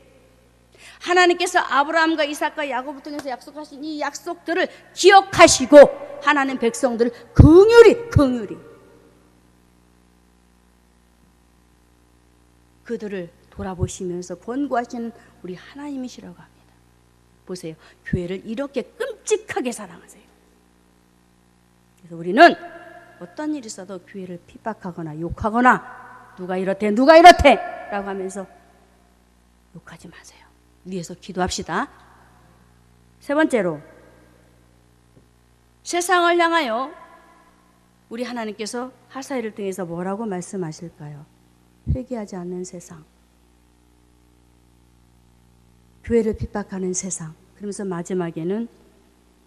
하나님께서 아브라함과 이삭과 야곱을 통해서 약속하신 이 약속들을 기억하시고 하나님 백성들을 긍휼히 그들을 돌아보시면서 권고하시는 우리 하나님이시라고 합니다. 보세요. 교회를 이렇게 끔찍하게 사랑하세요. 그래서 우리는 어떤 일이 있어도 교회를 핍박하거나 욕하거나 누가 이렇대 라고 하면서 욕하지 마세요. 위에서 기도합시다. 세 번째로 세상을 향하여 우리 하나님께서 하사엘을 통해서 뭐라고 말씀하실까요? 회개하지 않는 세상, 교회를 핍박하는 세상. 그러면서 마지막에는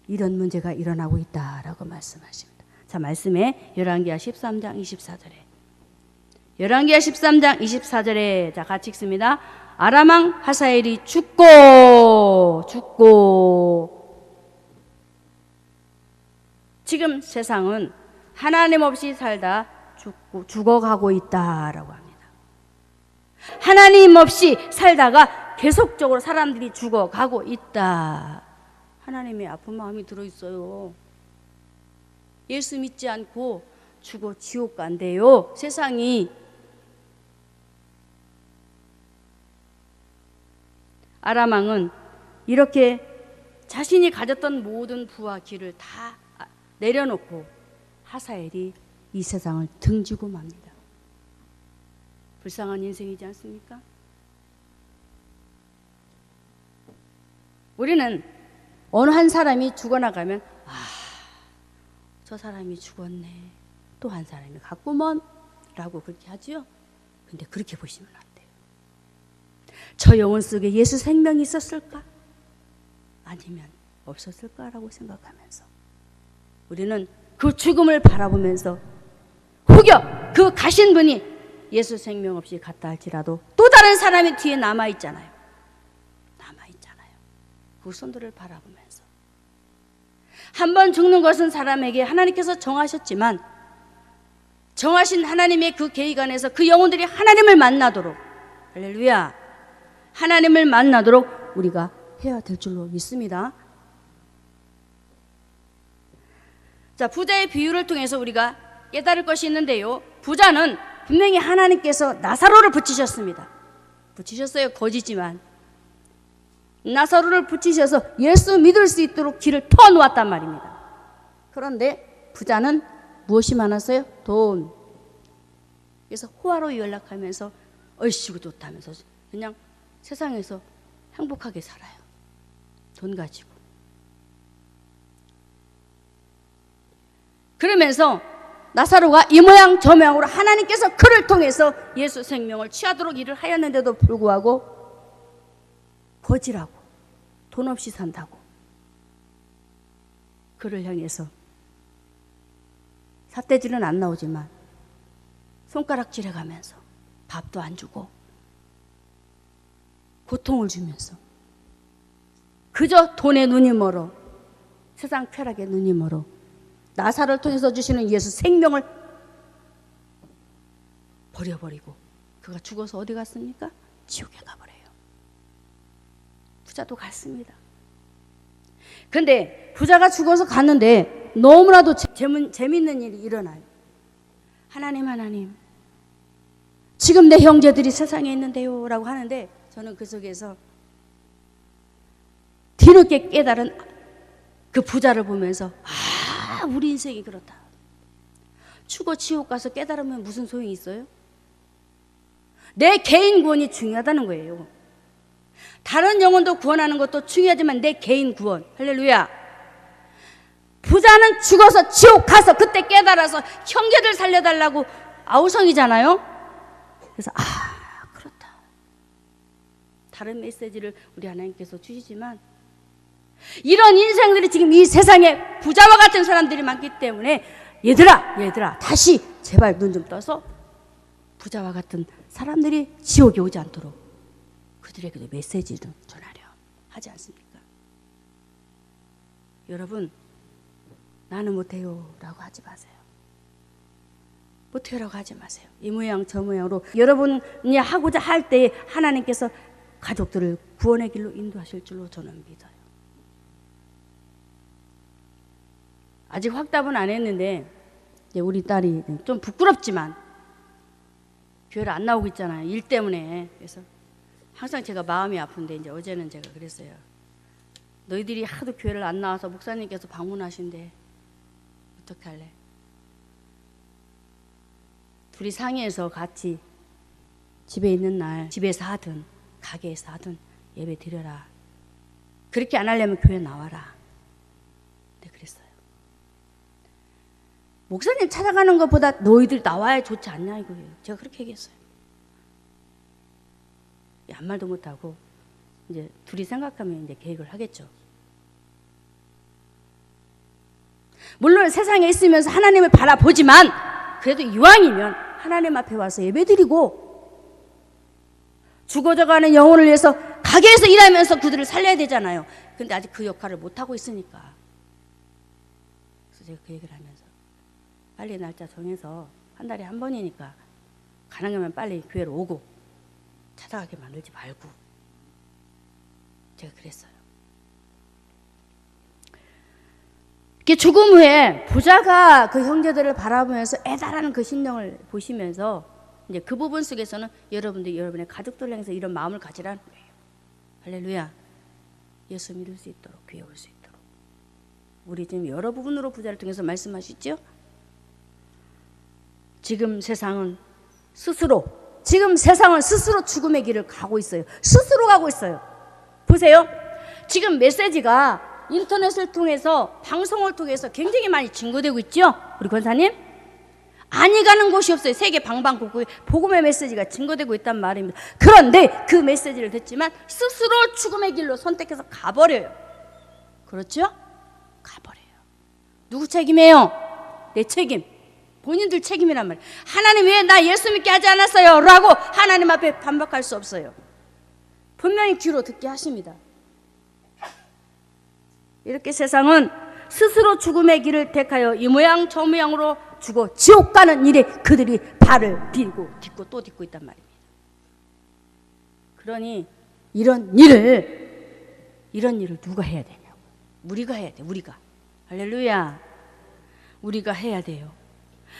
이런 문제가 일어나고 있다라고 말씀하십니다. 자, 말씀에 열왕기하 13장 24절에 열왕기하 13장 24절에 자 같이 읽습니다. 아람왕 하사엘이 죽고 지금 세상은 하나님 없이 살다 죽어가고 있다라고 합니다. 하나님 없이 살다가 계속적으로 사람들이 죽어가고 있다. 하나님의 아픈 마음이 들어있어요. 예수 믿지 않고 죽어 지옥 간대요. 세상이. 아람 왕은 이렇게 자신이 가졌던 모든 부와 기를 다 내려놓고 하사엘이 이 세상을 등지고 맙니다. 불쌍한 인생이지 않습니까? 우리는 어느 한 사람이 죽어나가면 저 사람이 죽었네, 또 한 사람이 갔구먼 라고 그렇게 하지요. 근데 그렇게 보시면 안 돼요. 저 영혼 속에 예수 생명이 있었을까? 아니면 없었을까라고 생각하면서 우리는 그 죽음을 바라보면서 혹여 그 가신 분이 예수 생명 없이 갔다 할지라도 또 다른 사람이 뒤에 남아있잖아요. 그 손들을 바라보면서 한 번 죽는 것은 사람에게 하나님께서 정하셨지만 정하신 하나님의 그 계획 안에서 그 영혼들이 하나님을 만나도록, 할렐루야, 하나님을 만나도록 우리가 해야 될 줄로 믿습니다. 자, 부자의 비유를 통해서 우리가 깨달을 것이 있는데요, 부자는 분명히 하나님께서 나사로를 붙이셨습니다. 붙이셨어요. 거지지만 나사로를 붙이셔서 예수 믿을 수 있도록 길을 터놓았단 말입니다. 그런데 부자는 무엇이 많았어요? 돈. 그래서 호화로 연락하면서 얼씨구 좋다면서 그냥 세상에서 행복하게 살아요. 돈 가지고. 그러면서 나사로가 이 모양 저 모양으로 하나님께서 그를 통해서 예수 생명을 취하도록 일을 하였는데도 불구하고 거지라고 돈 없이 산다고 그를 향해서 삿대질은 안 나오지만 손가락질해 가면서 밥도 안 주고 고통을 주면서 그저 돈에 눈이 멀어, 세상 쾌락에 눈이 멀어 나사로를 통해서 주시는 예수 생명을 버려버리고 그가 죽어서 어디 갔습니까? 지옥에 가버려요. 부자도 갔습니다. 근데 부자가 죽어서 갔는데 너무나도 재밌는 일이 일어나요. 하나님, 지금 내 형제들이 세상에 있는데요 라고 하는데 저는 그 속에서 뒤늦게 깨달은 그 부자를 보면서 우리 인생이 그렇다. 죽어 지옥 가서 깨달으면 무슨 소용이 있어요? 내 개인 구원이 중요하다는 거예요. 다른 영혼도 구원하는 것도 중요하지만 내 개인 구원, 할렐루야. 부자는 죽어서 지옥 가서 그때 깨달아서 형제들 살려달라고 아우성이잖아요. 그래서 그렇다. 다른 메시지를 우리 하나님께서 주시지만 이런 인생들이 지금 이 세상에 부자와 같은 사람들이 많기 때문에 얘들아 다시 제발 눈 좀 떠서 부자와 같은 사람들이 지옥에 오지 않도록 그들에게도 메시지를 전하려 하지 않습니까? 여러분, 나는 못해요 라고 하지 마세요. 못해요라고 하지 마세요. 이 모양 저 모양으로 여러분이 하고자 할 때 하나님께서 가족들을 구원의 길로 인도하실 줄로 저는 믿어요. 아직 확답은 안 했는데 이제 우리 딸이 좀 부끄럽지만 교회를 안 나오고 있잖아요. 일 때문에. 그래서 항상 제가 마음이 아픈데 이제 어제는 제가 그랬어요. 너희들이 하도 교회를 안 나와서 목사님께서 방문하신대. 어떻게 할래? 둘이 상의해서 같이 집에 있는 날 집에서 하든 가게에서 하든 예배 드려라. 그렇게 안 하려면 교회 나와라. 네, 그랬어요. 목사님 찾아가는 것보다 너희들 나와야 좋지 않냐 이거예요. 제가 그렇게 얘기했어요. 아무 말도 못하고 이제 둘이 생각하면 이제 계획을 하겠죠. 물론 세상에 있으면서 하나님을 바라보지만 그래도 이왕이면 하나님 앞에 와서 예배드리고 죽어져가는 영혼을 위해서 가게에서 일하면서 그들을 살려야 되잖아요. 근데 아직 그 역할을 못하고 있으니까. 그래서 제가 그 얘기를 하면서 빨리 날짜 정해서 한 달에 한 번이니까 가능하면 빨리 교회로 오고 찾아가게 만들지 말고 제가 그랬어요. 이렇게 죽음 후에 부자가 그 형제들을 바라보면서 애달하는 그 심령을 보시면서 이제 그 부분 속에서는 여러분들 여러분의 가족들을 향해서 이런 마음을 가지라는 거예요. 할렐루야. 예수 믿을 수 있도록 교회 올 수 있도록. 우리 지금 여러 부분으로 부자를 통해서 말씀하시죠. 지금 세상은 스스로 죽음의 길을 가고 있어요. 스스로 가고 있어요. 보세요. 지금 메시지가 인터넷을 통해서 방송을 통해서 굉장히 많이 증거되고 있죠. 우리 권사님 아니 가는 곳이 없어요. 세계 방방곡곡에 복음의 메시지가 증거되고 있단 말입니다. 그런데 그 메시지를 듣지만 스스로 죽음의 길로 선택해서 가버려요. 그렇죠? 가버려요. 누구 책임이에요? 내 책임. 본인들 책임이란 말이에요. 하나님 왜 나 예수 믿게 하지 않았어요? 라고 하나님 앞에 반박할 수 없어요. 분명히 귀로 듣게 하십니다. 이렇게 세상은 스스로 죽음의 길을 택하여 이 모양 저 모양으로 죽어 지옥 가는 일에 그들이 발을 딛고 또 딛고 있단 말입니다. 그러니 이런 일을 누가 해야 되냐고. 우리가 해야 돼. 우리가. 할렐루야. 우리가 해야 돼요.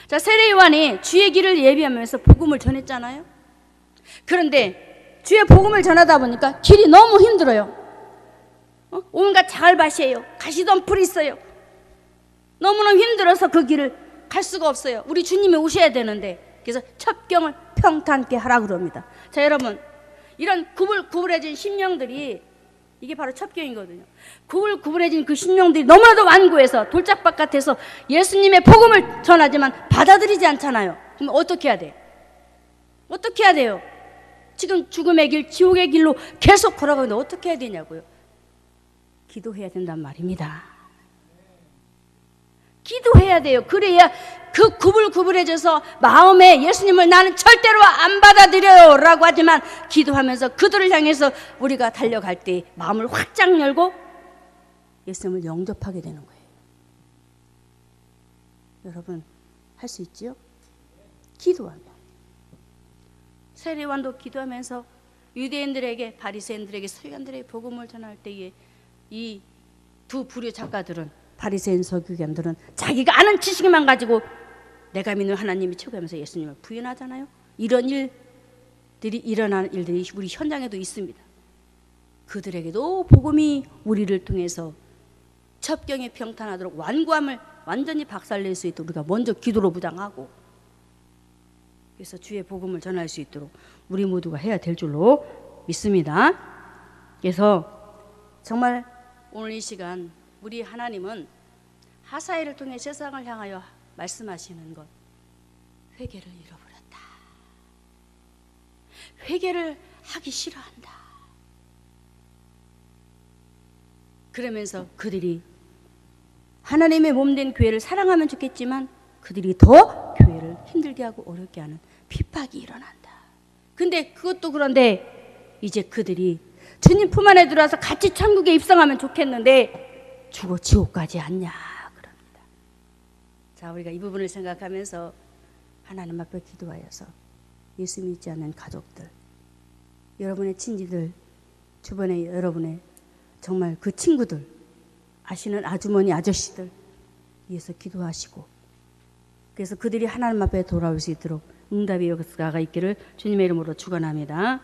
자, 세례 요한이 주의 길을 예비하면서 복음을 전했잖아요. 그런데 주의 복음을 전하다 보니까 길이 너무 힘들어요. 온갖 자갈밭이에요. 가시덤불이 있어요. 너무너무 힘들어서 그 길을 갈 수가 없어요. 우리 주님이 오셔야 되는데. 그래서 첩경을 평탄케 하라 그럽니다. 자, 여러분, 이런 구불구불해진 심령들이 이게 바로 첩경이거든요. 구불구불해진 그 심령들이 너무나도 완고해서 돌짝 바깥에서 예수님의 복음을 전하지만 받아들이지 않잖아요. 그럼 어떻게 해야 돼? 어떻게 해야 돼요? 지금 죽음의 길, 지옥의 길로 계속 걸어가는데 어떻게 해야 되냐고요? 기도해야 된단 말입니다. 기도해야 돼요. 그래야 그 구불구불해져서 마음에 예수님을 나는 절대로 안 받아들여요 라고 하지만 기도하면서 그들을 향해서 우리가 달려갈 때 마음을 확장 열고 예수님을 영접하게 되는 거예요. 여러분 할 수 있지요? 기도하면. 세례요한도 기도하면서 유대인들에게 바리새인들에게 서기관들에게 복음을 전할 때에 이 두 부류 작가들은 바리새인 서기관들은 자기가 아는 지식만 가지고 내가 믿는 하나님이 최고하면서 예수님을 부인하잖아요. 이런 일들이 일어나는 일들이 우리 현장에도 있습니다. 그들에게도 복음이 우리를 통해서 첩경이 평탄하도록 완고함을 완전히 박살낼 수 있도록 우리가 먼저 기도로 무장하고 그래서 주의 복음을 전할 수 있도록 우리 모두가 해야 될 줄로 믿습니다. 그래서 정말 오늘 이 시간 우리 하나님은 하사엘을 통해 세상을 향하여 말씀하시는 것, 회개를 잃어버렸다. 회개를 하기 싫어한다. 그러면서 그들이 하나님의 몸된 교회를 사랑하면 좋겠지만 그들이 더 교회를 힘들게 하고 어렵게 하는 핍박이 일어난다. 근데 그것도 그런데 이제 그들이 주님 품 안에 들어와서 같이 천국에 입성하면 좋겠는데 죽어 지옥 가지 않냐 그럽니다. 자, 우리가 이 부분을 생각하면서 하나님 앞에 기도하여서 예수 믿지 않는 가족들, 여러분의 친지들, 주변에 여러분의 정말 그 친구들, 아시는 아주머니 아저씨들 위해서 기도하시고 그래서 그들이 하나님 앞에 돌아올 수 있도록 응답의 역사가 있기를 주님의 이름으로 축원합니다.